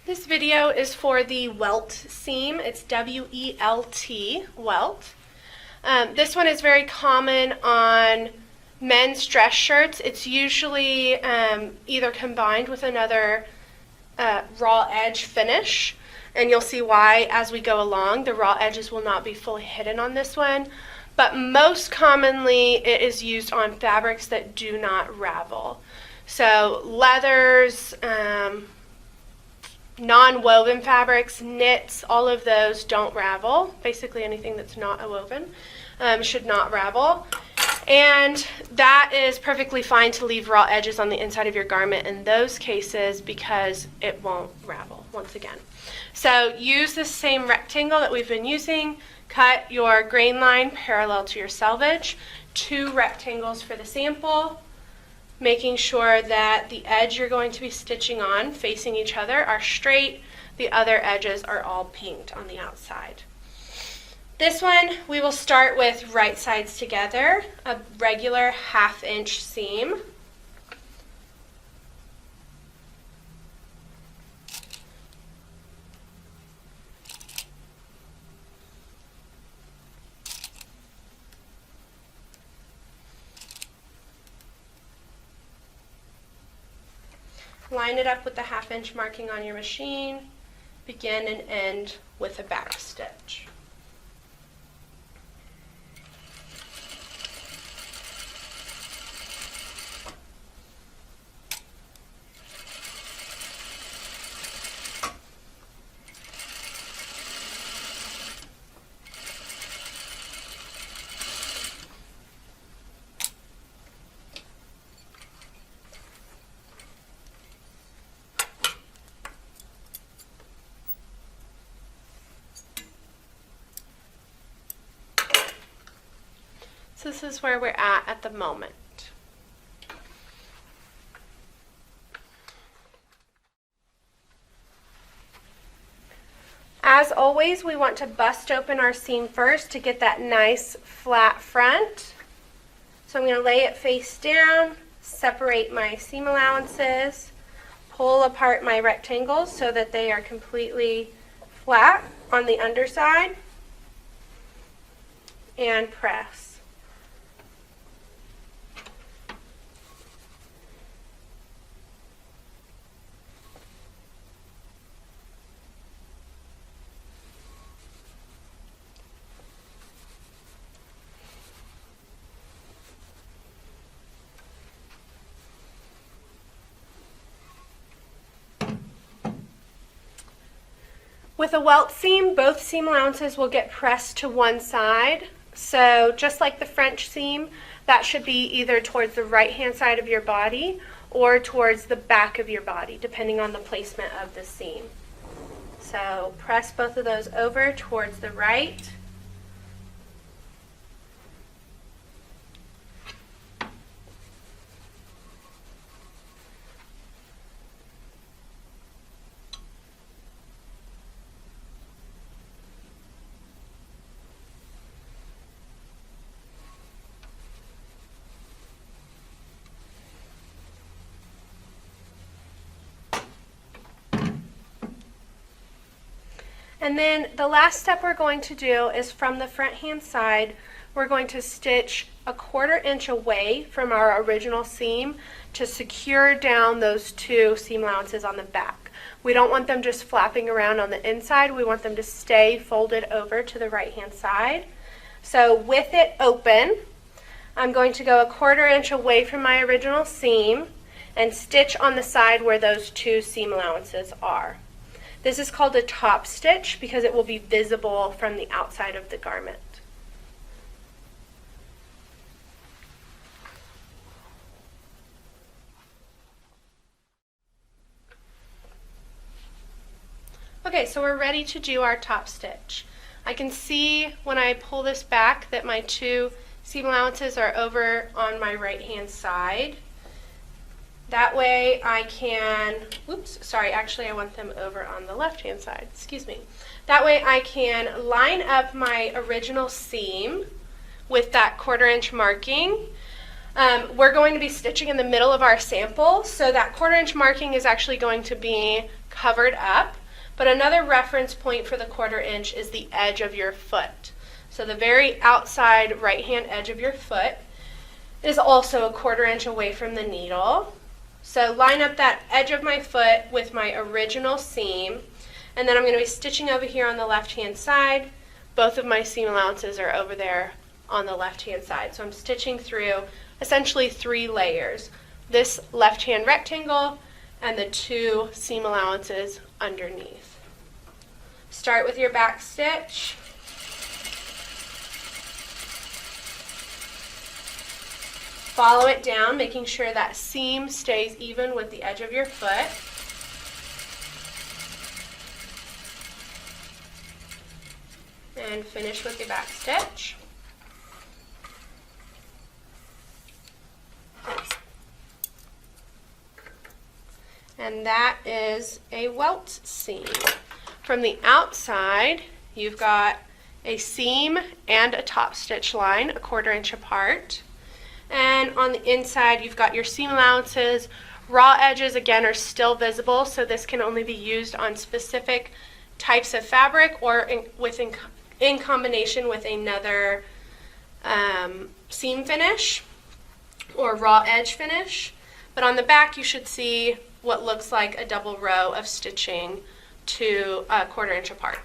This video is for the Welt seam. It's W-E-L-T, Welt. This one is very common on men's dress shirts. It's usually either combined with another raw edge finish, and you'll see why as we go along. The raw edges will not be fully hidden on this one, but most commonly it is used on fabrics that do not ravel. So leathers, non-woven fabrics, knits, all of those don't ravel. Basically anything that's not a woven should not ravel. And that is perfectly fine to leave raw edges on the inside of your garment in those cases because it won't ravel once again. So use the same rectangle that we've been using. Cut your grain line parallel to your selvage. 2 rectangles for the sample, making sure that the edge you're going to be stitching on facing each other are straight. The other edges are all pinked on the outside. This one we will start with right sides together, a regular 1/2 inch seam. Line it up with the 1/2 inch marking on your machine. Begin and end with a back stitch. So this is where we're at the moment. As always, we want to bust open our seam first to get that nice flat front. So I'm going to lay it face down, separate my seam allowances, pull apart my rectangles so that they are completely flat on the underside, and press. With a welt seam, both seam allowances will get pressed to one side. So just like the French seam, that should be either towards the right-hand side of your body or towards the back of your body, depending on the placement of the seam. So press both of those over towards the right. And then the last step we're going to do is from the front hand side, we're going to stitch a 1/4 inch away from our original seam to secure down those 2 seam allowances on the back. We don't want them just flapping around on the inside. We want them to stay folded over to the right hand side. So with it open, I'm going to go a 1/4 inch away from my original seam and stitch on the side where those 2 seam allowances are. This is called a top stitch because it will be visible from the outside of the garment. Okay, so we're ready to do our top stitch. I can see when I pull this back that my 2 seam allowances are over on my right hand side. That way I can, actually I want them over on the left-hand side, excuse me. That way I can line up my original seam with that 1/4 inch marking. We're going to be stitching in the middle of our sample, so that 1/4 inch marking is actually going to be covered up. But another reference point for the 1/4 inch is the edge of your foot. So the very outside right-hand edge of your foot is also a 1/4 inch away from the needle. So line up that edge of my foot with my original seam, and then I'm going to be stitching over here on the left-hand side. Both of my seam allowances are over there on the left-hand side. So I'm stitching through essentially 3 layers. This left-hand rectangle and the 2 seam allowances underneath. Start with your back stitch. Follow it down, making sure that seam stays even with the edge of your foot. And finish with your back stitch. And that is a welt seam. From the outside, you've got a seam and a top stitch line, a 1/4 inch apart. And on the inside, you've got your seam allowances. Raw edges, again, are still visible, so this can only be used on specific types of fabric or in combination with another seam finish or raw edge finish. But on the back, you should see what looks like a double row of stitching to a 1/4 inch apart.